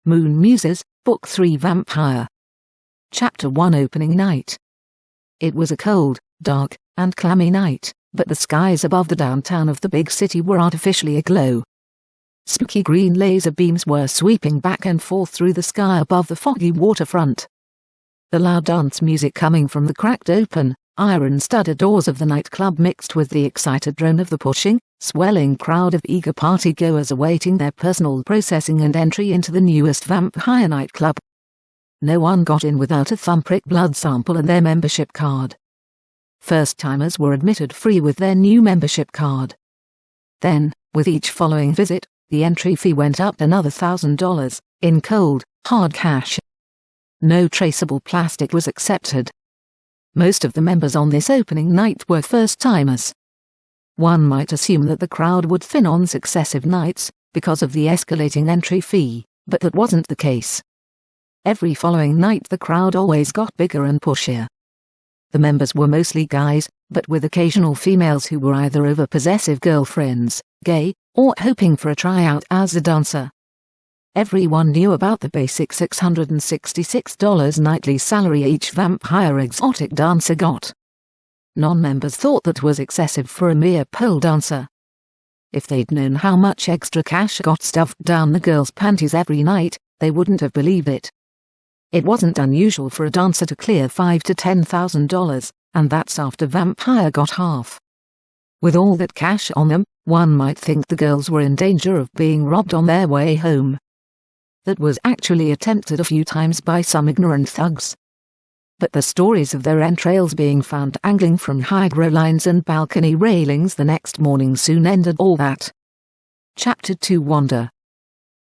MOON-MUSES, Book 3 Vampire. Chapter 1 Opening Night. It was a cold, dark, and clammy night, but the skies above the downtown of the big city were artificially aglow. Spooky green laser beams were sweeping back and forth through the sky above the foggy waterfront. The loud dance music coming from the cracked open, iron-studded doors of the nightclub mixed with the excited drone of the pushing, swelling crowd of eager partygoers awaiting their personal processing and entry into the newest vampire nightclub. No one got in without a thumbprint blood sample and their membership card. First-timers were admitted free with their new membership card. Then, with each following visit, the entry fee went up another $1,000, in cold, hard cash. No traceable plastic was accepted. Most of the members on this opening night were first-timers. One might assume that the crowd would thin on successive nights, because of the escalating entry fee, but that wasn't the case. Every following night the crowd always got bigger and pushier. The members were mostly guys, but with occasional females who were either over-possessive girlfriends, gay, or hoping for a tryout as a dancer. Everyone knew about the basic $666 nightly salary each vampire exotic dancer got. Non-members thought that was excessive for a mere pole dancer. If they'd known how much extra cash got stuffed down the girls' panties every night, they wouldn't have believed it. It wasn't unusual for a dancer to clear $5,000 to $10,000, and that's after vampire got half. With all that cash on them, one might think the girls were in danger of being robbed on their way home. That was actually attempted a few times by some ignorant thugs. But the stories of their entrails being found dangling from hydro lines and balcony railings the next morning soon ended all that. Chapter 2 Wanda.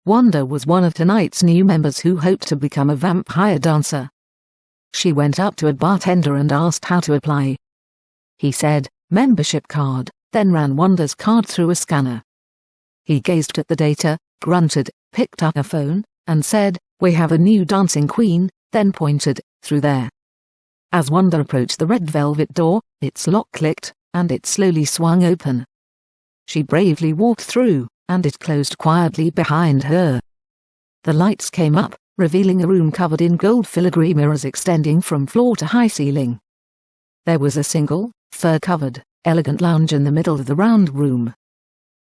Wanda was one of tonight's new members who hoped to become a vampire dancer. She went up to a bartender and asked how to apply. He said, "Membership card," then ran Wanda's card through a scanner. He gazed at the data, grunted, picked up a phone, and said, "We have a new dancing queen," then pointed, "Through there." As Wanda approached the red velvet door, its lock clicked, and it slowly swung open. She bravely walked through, and it closed quietly behind her. The lights came up, revealing a room covered in gold filigree mirrors extending from floor to high ceiling. There was a single, fur-covered, elegant lounge in the middle of the round room.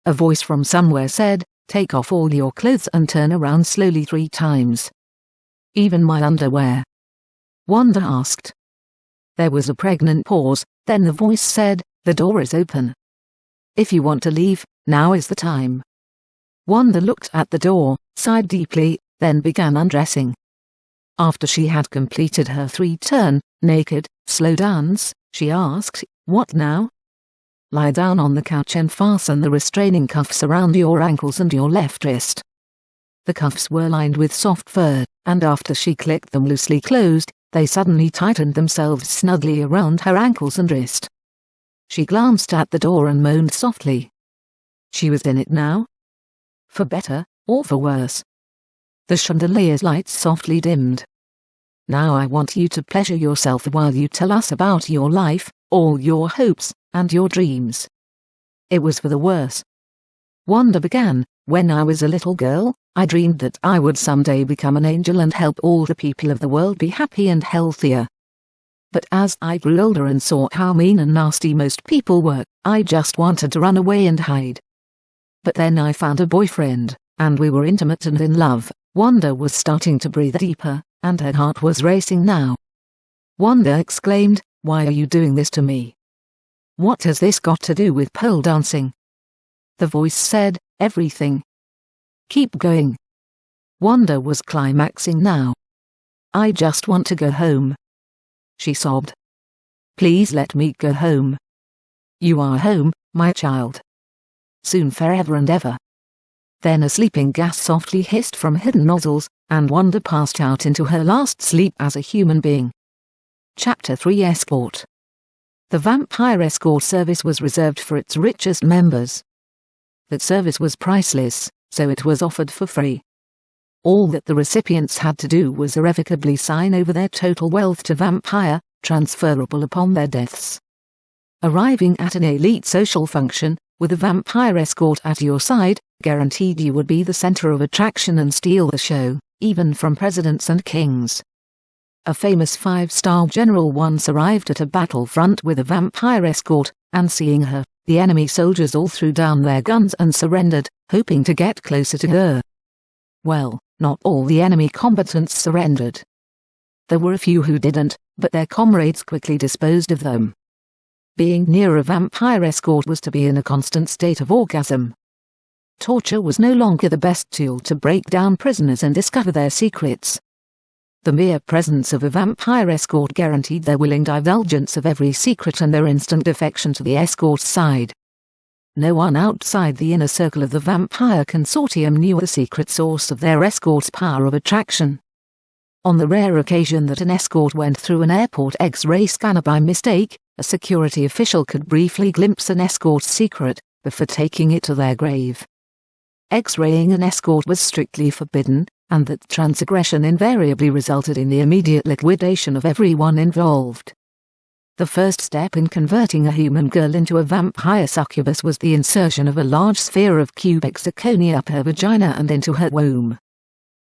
A voice from somewhere said, "Take off all your clothes and turn around slowly 3 times. Even my underwear?" Wanda asked. There was a pregnant pause, then the voice said, "The door is open. If you want to leave, now is the time." Wanda looked at the door, sighed deeply, then began undressing. After she had completed her 3-turn, naked, slow dance, she asked, "What now?" "Lie down on the couch and fasten the restraining cuffs around your ankles and your left wrist." The cuffs were lined with soft fur, and after she clicked them loosely closed, they suddenly tightened themselves snugly around her ankles and wrist. She glanced at the door and moaned softly. She was in it now. For better, or for worse. The chandelier's lights softly dimmed. "Now I want you to pleasure yourself while you tell us about your life, all your hopes, and your dreams." It was for the worse. Wanda began, "When I was a little girl, I dreamed that I would someday become an angel and help all the people of the world be happy and healthier. But as I grew older and saw how mean and nasty most people were, I just wanted to run away and hide. But then I found a boyfriend, and we were intimate and in love." Wanda was starting to breathe deeper, and her heart was racing now. Wanda exclaimed, "Why are you doing this to me? What has this got to do with pole dancing?" The voice said, "Everything. Keep going." Wanda was climaxing now. "I just want to go home," she sobbed. "Please let me go home. You are home, my child. Soon forever and ever." Then a sleeping gas softly hissed from hidden nozzles, and Wanda passed out into her last sleep as a human being. Chapter 3 Escort. The vampire escort service was reserved for its richest members. That service was priceless, so it was offered for free. All that the recipients had to do was irrevocably sign over their total wealth to vampire, transferable upon their deaths. Arriving at an elite social function, with a vampire escort at your side, guaranteed you would be the center of attraction and steal the show. even from presidents and kings. A famous 5-star general once arrived at a battlefront with a vampire escort, and seeing her, the enemy soldiers all threw down their guns and surrendered, hoping to get closer to her. Well, not all the enemy combatants surrendered. There were a few who didn't, but their comrades quickly disposed of them. Being near a vampire escort was to be in a constant state of orgasm. Torture was no longer the best tool to break down prisoners and discover their secrets. The mere presence of a vampire escort guaranteed their willing divulgence of every secret and their instant defection to the escort's side. No one outside the inner circle of the vampire consortium knew the secret source of their escort's power of attraction. On the rare occasion that an escort went through an airport X-ray scanner by mistake, a security official could briefly glimpse an escort's secret, before taking it to their grave. X-raying an escort was strictly forbidden, and that transgression invariably resulted in the immediate liquidation of everyone involved. The first step in converting a human girl into a vampire succubus was the insertion of a large sphere of cubic zirconia up her vagina and into her womb.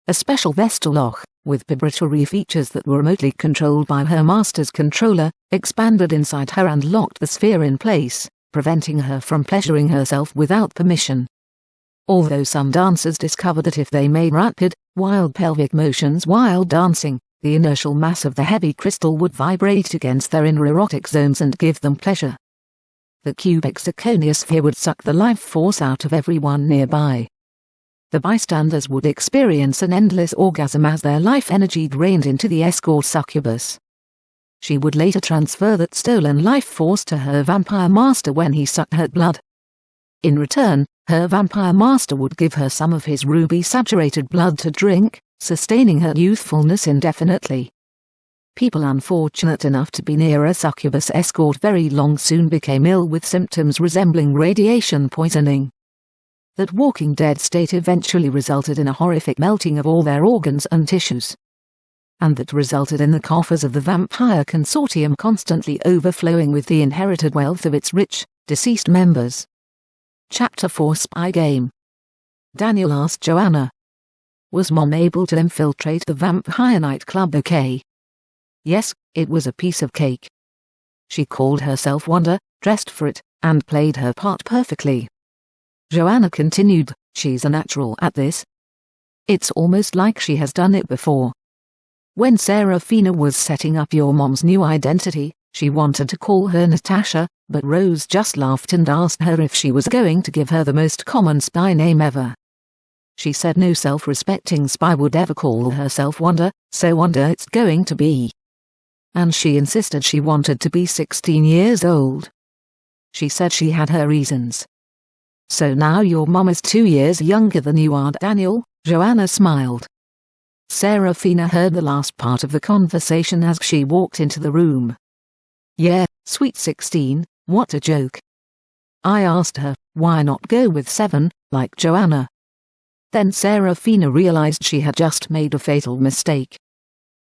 A special vestal lock, with vibratory features that were remotely controlled by her master's controller, expanded inside her and locked the sphere in place, preventing her from pleasuring herself without permission. Although some dancers discovered that if they made rapid, wild pelvic motions while dancing, the inertial mass of the heavy crystal would vibrate against their inner erotic zones and give them pleasure. The cubic zirconia sphere would suck the life force out of everyone nearby. The bystanders would experience an endless orgasm as their life energy drained into the escort succubus. She would later transfer that stolen life force to her vampire master when he sucked her blood. In return, her vampire master would give her some of his ruby-saturated blood to drink, sustaining her youthfulness indefinitely. People unfortunate enough to be near a succubus escort very long soon became ill with symptoms resembling radiation poisoning. That Walking Dead state eventually resulted in a horrific melting of all their organs and tissues. And that resulted in the coffers of the vampire consortium constantly overflowing with the inherited wealth of its rich, deceased members. Chapter 4 Spy Game. Daniel asked Joanna, "Was Mom able to infiltrate the vampire nightclub okay?" "Yes, it was a piece of cake. She called herself Wanda, dressed for it, and played her part perfectly." Joanna continued, "She's a natural at this. It's almost like she has done it before. When Serafina was setting up your mom's new identity, she wanted to call her Natasha, but Rose just laughed and asked her if she was going to give her the most common spy name ever. She said no self-respecting spy would ever call herself Wanda, so Wanda it's going to be. And she insisted she wanted to be 16 years old. She said she had her reasons. So now your mom is 2 years younger than you are, Daniel." Joanna smiled. Serafina heard the last part of the conversation as she walked into the room. "Yeah, sweet 16, what a joke." I asked her, why not go with 7, like Joanna? Then Serafina realized she had just made a fatal mistake.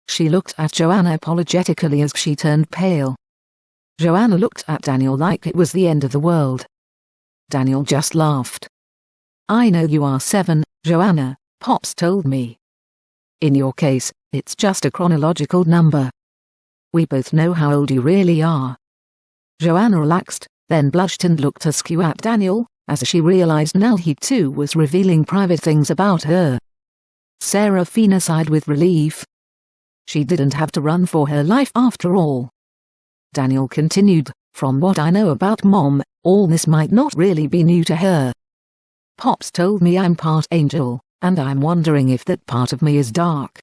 She looked at Joanna apologetically as she turned pale. Joanna looked at Daniel like it was the end of the world. Daniel just laughed. "I know you are 7, Joanna, Pops told me. In your case, it's just a chronological number. We both know how old you really are." Joanna relaxed, then blushed and looked askew at Daniel, as she realized now he too was revealing private things about her. Serafina sighed with relief. She didn't have to run for her life after all. Daniel continued, "From what I know about Mom, all this might not really be new to her. Pops told me I'm part angel, and I'm wondering if that part of me is dark.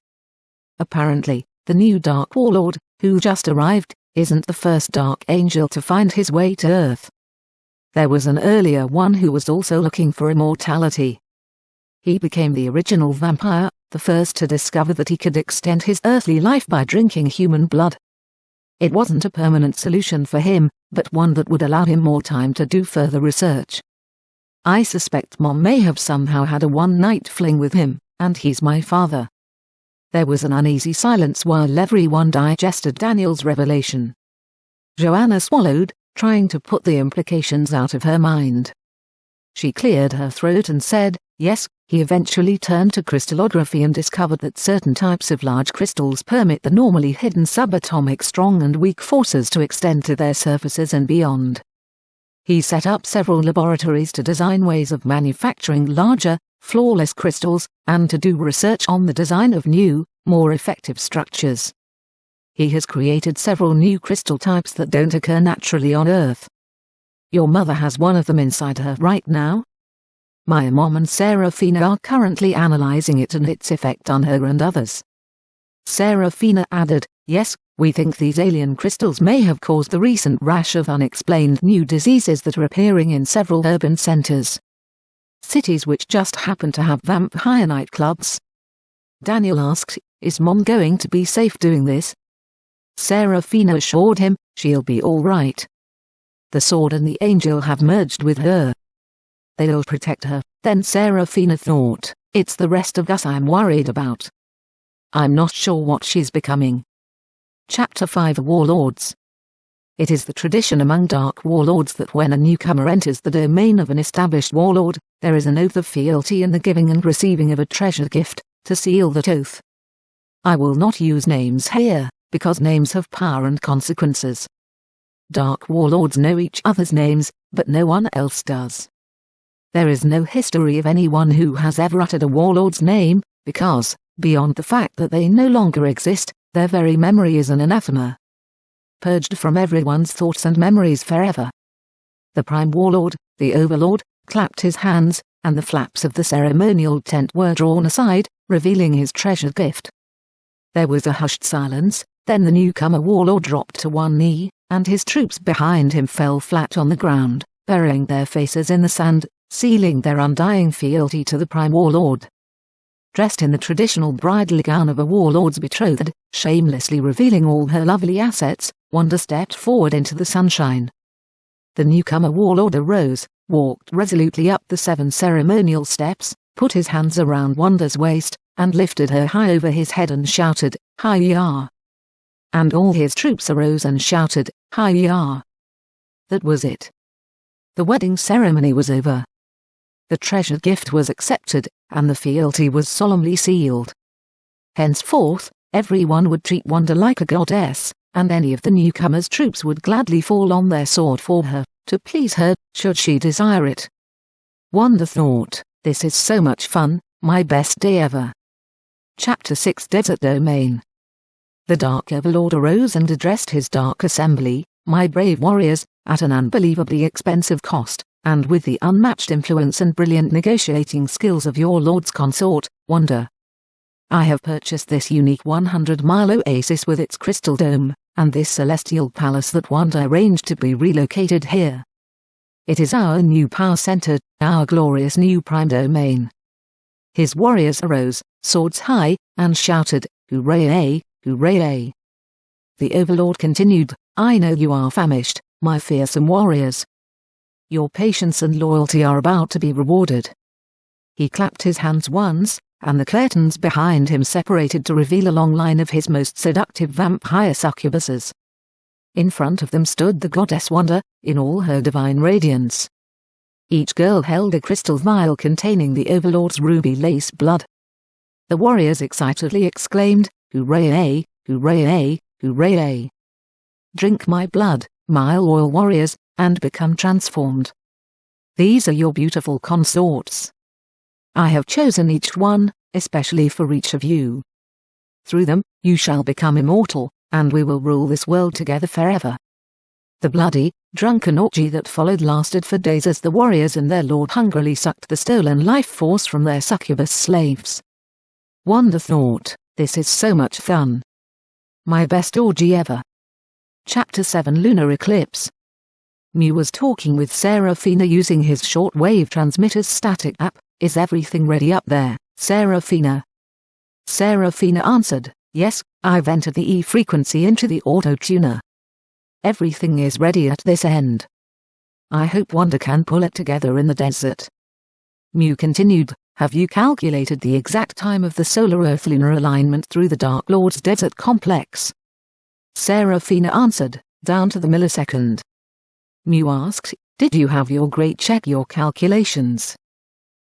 Apparently, the new Dark Warlord, who just arrived, isn't the first Dark Angel to find his way to Earth. There was an earlier one who was also looking for immortality. He became the original vampire, the first to discover that he could extend his earthly life by drinking human blood. It wasn't a permanent solution for him, but one that would allow him more time to do further research. I suspect Mom may have somehow had a one-night fling with him, and he's my father." There was an uneasy silence while everyone digested Daniel's revelation. Joanna swallowed, trying to put the implications out of her mind. She cleared her throat and said, "Yes, He eventually turned to crystallography and discovered that certain types of large crystals permit the normally hidden subatomic strong and weak forces to extend to their surfaces and beyond. He set up several laboratories to design ways of manufacturing larger, flawless crystals, and to do research on the design of new, more effective structures. He has created several new crystal types that don't occur naturally on Earth. Your mother has one of them inside her right now. My mom and Serafina are currently analyzing it and its effect on her and others. Serafina added, yes, we think these alien crystals may have caused the recent rash of unexplained new diseases that are appearing in several urban centers. Cities which just happen to have vampire nightclubs. Daniel asked, is Mom going to be safe doing this? Serafina assured him, she'll be all right. The sword and the angel have merged with her. They'll protect her. Then Serafina thought, it's the rest of us I'm worried about. I'm not sure what she's becoming. Chapter 5 Warlords. It is the tradition among dark warlords that when a newcomer enters the domain of an established warlord, there is an oath of fealty in the giving and receiving of a treasure gift, to seal that oath. I will not use names here, because names have power and consequences. Dark warlords know each other's names, but no one else does. There is no history of anyone who has ever uttered a warlord's name, because, beyond the fact that they no longer exist, their very memory is an anathema. Purged from everyone's thoughts and memories forever. The prime warlord, the overlord, clapped his hands, and the flaps of the ceremonial tent were drawn aside, revealing his treasured gift. There was a hushed silence, then the newcomer warlord dropped to one knee, and his troops behind him fell flat on the ground, burying their faces in the sand, sealing their undying fealty to the prime warlord. Dressed in the traditional bridal gown of a warlord's betrothed, shamelessly revealing all her lovely assets, Wanda stepped forward into the sunshine. The newcomer warlord arose, walked resolutely up the 7 ceremonial steps, put his hands around Wanda's waist, and lifted her high over his head and shouted, "Hi-ya!" And all his troops arose and shouted, "Hi-ya!" That was it. The wedding ceremony was over. The treasured gift was accepted, and the fealty was solemnly sealed. Henceforth, everyone would treat Wanda like a goddess, and any of the newcomer's troops would gladly fall on their sword for her, to please her, should she desire it. Wanda thought, this is so much fun, my best day ever. Chapter 6 Desert Domain. The Dark Overlord arose and addressed his dark assembly, my brave warriors, at an unbelievably expensive cost, and with the unmatched influence and brilliant negotiating skills of your lord's consort, Wanda. I have purchased this unique 100-mile oasis with its crystal dome, and this celestial palace that Wanda arranged to be relocated here. It is our new power center, our glorious new prime domain. His warriors arose, swords high, and shouted, "Hooray! Hooray!" The Overlord continued, I know you are famished, my fearsome warriors. Your patience and loyalty are about to be rewarded. He clapped his hands once, and the curtains behind him separated to reveal a long line of his most seductive vampire succubuses. In front of them stood the goddess Wanda, in all her divine radiance. Each girl held a crystal vial containing the Overlord's ruby lace blood. The warriors excitedly exclaimed, "Hooray! Hooray! Hooray! Drink my blood, my loyal warriors, and become transformed. These are your beautiful consorts. I have chosen each one, especially for each of you. Through them, you shall become immortal, and we will rule this world together forever." The bloody, drunken orgy that followed lasted for days as the warriors and their lord hungrily sucked the stolen life force from their succubus slaves. Wanda thought, this is so much fun. My best orgy ever. Chapter 7 Lunar Eclipse. Mew was talking with Serafina using his shortwave transmitter's static app. Is everything ready up there, Serafina? Serafina answered, yes, I've entered the E frequency into the auto-tuner. Everything is ready at this end. I hope Wanda can pull it together in the desert. Mew continued, have you calculated the exact time of the solar-Earth lunar alignment through the Dark Lord's desert complex? Serafina answered, down to the millisecond. Mew asked, did you have your great check your calculations?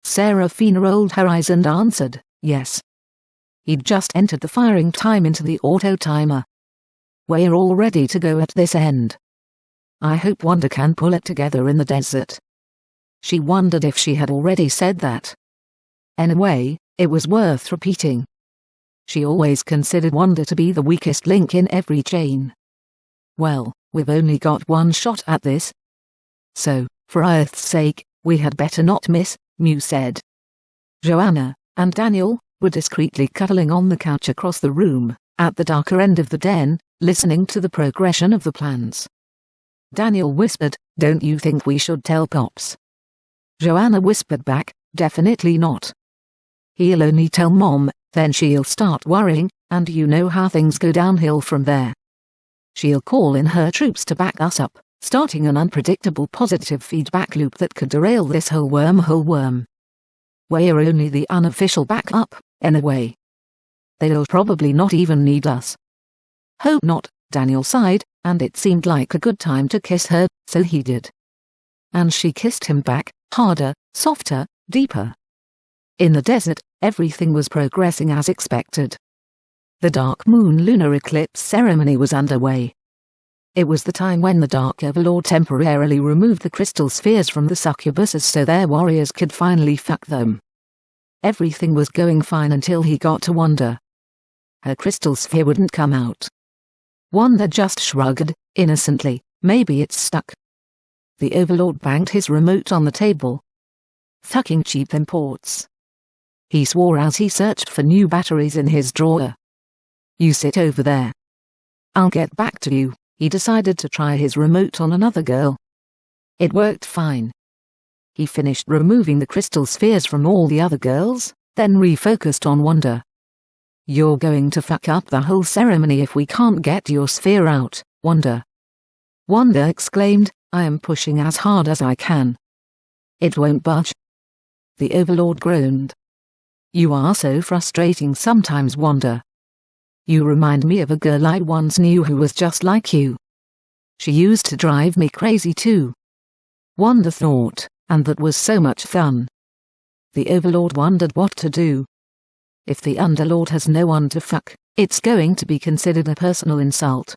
Seraphina rolled her eyes and answered, yes. He'd just entered the firing time into the auto-timer. We're all ready to go at this end. I hope Wanda can pull it together in the desert. She wondered if she had already said that. Anyway, it was worth repeating. She always considered Wanda to be the weakest link in every chain. Well, we've only got one shot at this. So, for Earth's sake, we had better not miss, Mew said. Joanna and Daniel were discreetly cuddling on the couch across the room, at the darker end of the den, listening to the progression of the plans. Daniel whispered, "Don't you think we should tell Pops?" Joanna whispered back, "Definitely not. He'll only tell Mom, then she'll start worrying, and you know how things go downhill from there. She'll call in her troops to back us up, starting an unpredictable positive feedback loop that could derail this whole worm. We're only the unofficial backup, anyway. They'll probably not even need us." "Hope not," Daniel sighed, and it seemed like a good time to kiss her, so he did. And she kissed him back, harder, softer, deeper. In the desert, everything was progressing as expected. The dark moon lunar eclipse ceremony was underway. It was the time when the Dark Overlord temporarily removed the crystal spheres from the succubuses so their warriors could finally fuck them. Everything was going fine until he got to Wanda. Her crystal sphere wouldn't come out. Wanda just shrugged, innocently, "Maybe it's stuck." The Overlord banged his remote on the table. "Fucking cheap imports," he swore as he searched for new batteries in his drawer. "You sit over there. I'll get back to you." He decided to try his remote on another girl. It worked fine. He finished removing the crystal spheres from all the other girls, then refocused on Wanda. "You're going to fuck up the whole ceremony if we can't get your sphere out, Wanda." Wanda exclaimed, "I am pushing as hard as I can." "It won't budge." The Overlord groaned. "You are so frustrating sometimes, Wanda. You remind me of a girl I once knew who was just like you. She used to drive me crazy too." Wanda thought, and that was so much fun. The Overlord wondered what to do. If the Underlord has no one to fuck, it's going to be considered a personal insult.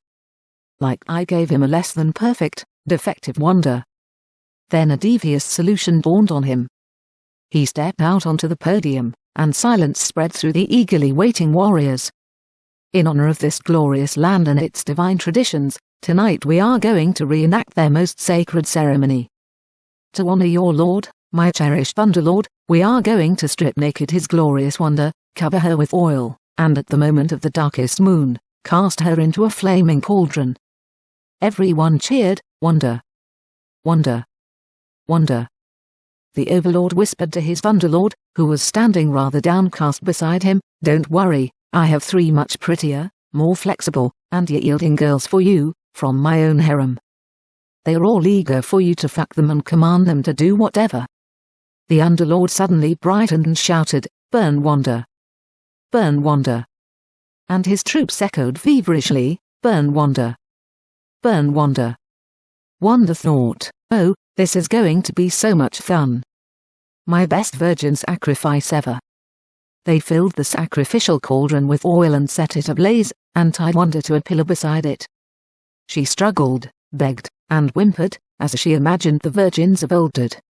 Like I gave him a less than perfect, defective Wanda. Then a devious solution dawned on him. He stepped out onto the podium, and silence spread through the eagerly waiting warriors. "In honor of this glorious land and its divine traditions, tonight we are going to reenact their most sacred ceremony. To honor your lord, my cherished Underlord, we are going to strip naked his glorious Wanda, cover her with oil, and at the moment of the darkest moon, cast her into a flaming cauldron." Everyone cheered, "Wanda! Wanda! Wanda!" The Overlord whispered to his Underlord, who was standing rather downcast beside him, "Don't worry. I have 3 much prettier, more flexible, and yielding girls for you, from my own harem. They're all eager for you to fuck them and command them to do whatever." The Underlord suddenly brightened and shouted, "Burn Wanda! Burn Wanda!" And his troops echoed feverishly, "Burn Wanda! Burn Wanda!" Wanda thought, "Oh, this is going to be so much fun. My best virgin sacrifice ever." They filled the sacrificial cauldron with oil and set it ablaze, and tied Wanda to a pillar beside it. She struggled, begged, and whimpered, as she imagined the virgins of old did.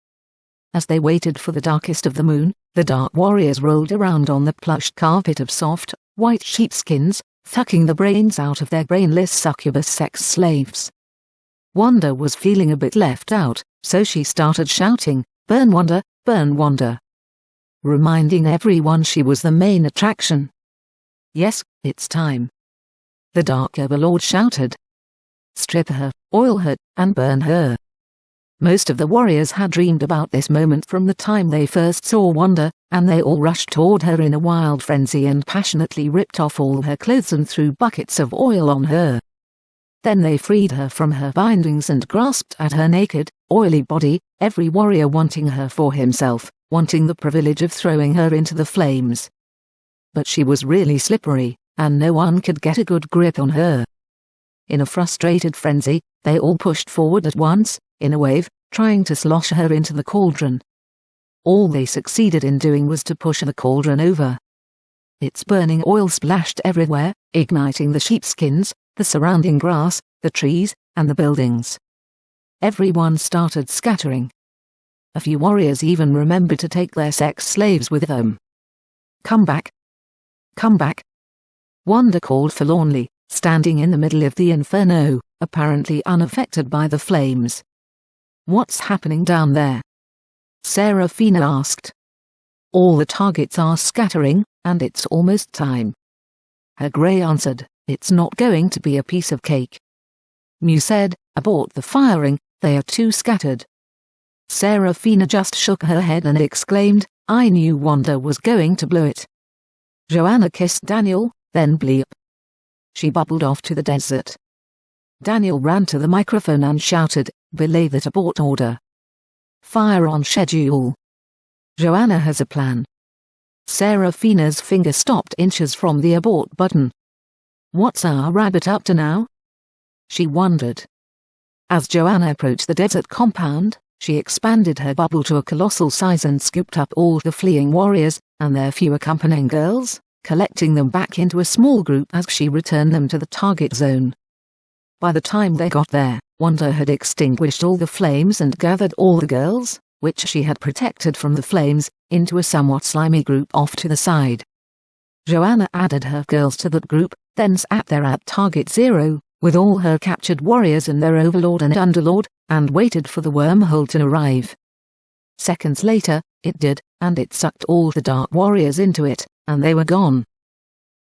As they waited for the darkest of the moon, the dark warriors rolled around on the plush carpet of soft, white sheepskins, fucking the brains out of their brainless succubus sex slaves. Wanda was feeling a bit left out, so she started shouting, "Burn Wanda! Burn Wanda!" reminding everyone she was the main attraction. "Yes, it's time," the Dark Overlord shouted. "Strip her, oil her, and burn her." Most of the warriors had dreamed about this moment from the time they first saw Wanda, and they all rushed toward her in a wild frenzy and passionately ripped off all her clothes and threw buckets of oil on her. Then they freed her from her bindings and grasped at her naked, oily body, every warrior wanting her for himself, wanting the privilege of throwing her into the flames. But she was really slippery, and no one could get a good grip on her. In a frustrated frenzy, they all pushed forward at once, in a wave, trying to slosh her into the cauldron. All they succeeded in doing was to push the cauldron over. Its burning oil splashed everywhere, igniting the sheepskins, the surrounding grass, the trees, and the buildings. Everyone started scattering. A few warriors even remembered to take their sex slaves with them. "Come back! Come back!" Wanda called forlornly, standing in the middle of the inferno, apparently unaffected by the flames. "What's happening down there?" Serafina asked. "All the targets are scattering, and it's almost time." Her grey answered, "It's not going to be a piece of cake." Mew said, "Abort the firing, they are too scattered." Serafina just shook her head and exclaimed, "I knew Wanda was going to blow it." Joanna kissed Daniel, then bleep. She bubbled off to the desert. Daniel ran to the microphone and shouted, "Belay that abort order. Fire on schedule. Joanna has a plan." Serafina's finger stopped inches from the abort button. "What's our rabbit up to now?" she wondered. As Joanna approached the desert compound, she expanded her bubble to a colossal size and scooped up all the fleeing warriors, and their few accompanying girls, collecting them back into a small group as she returned them to the target zone. By the time they got there, Wanda had extinguished all the flames and gathered all the girls, which she had protected from the flames, into a somewhat slimy group off to the side. Joanna added her girls to that group, then sat there at Target Zero, with all her captured warriors and their overlord and underlord, and waited for the wormhole to arrive. Seconds later, it did, and it sucked all the dark warriors into it, and they were gone.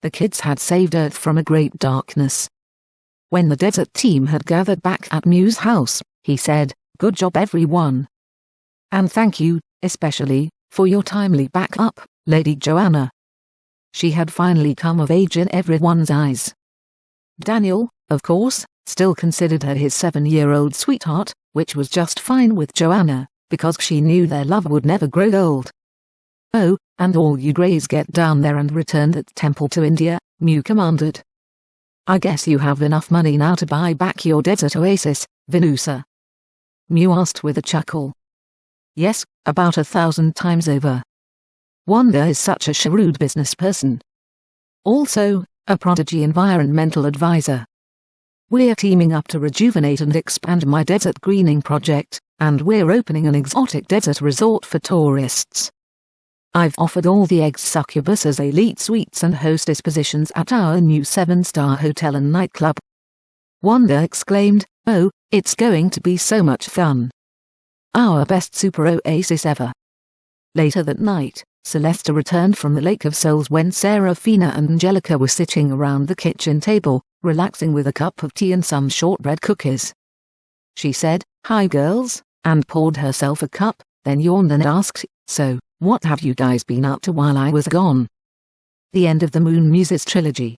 The kids had saved Earth from a great darkness. When the desert team had gathered back at Mew's house, he said, "Good job everyone. And thank you, especially, for your timely backup, Lady Joanna." She had finally come of age in everyone's eyes. Daniel, of course, still considered her his 7-year-old sweetheart, which was just fine with Joanna, because she knew their love would never grow old. "Oh, and all you Greys get down there and return that temple to India," Mew commanded. "I guess you have enough money now to buy back your desert oasis, Venusa?" Mew asked with a chuckle. "Yes, about 1,000 times over. Wanda is such a shrewd business person. Also, a prodigy environmental advisor. We're teaming up to rejuvenate and expand my desert greening project, and we're opening an exotic desert resort for tourists. I've offered all the ex-succubuses elite suites and hostess positions at our new 7-star hotel and nightclub." Wanda exclaimed, "Oh, it's going to be so much fun. Our best super oasis ever." Later that night, Celesta returned from the Lake of Souls when Serafina and Angelica were sitting around the kitchen table, relaxing with a cup of tea and some shortbread cookies. She said, "Hi girls," and poured herself a cup, then yawned and asked, "So, what have you guys been up to while I was gone?" The end of the MOON-MUSES trilogy.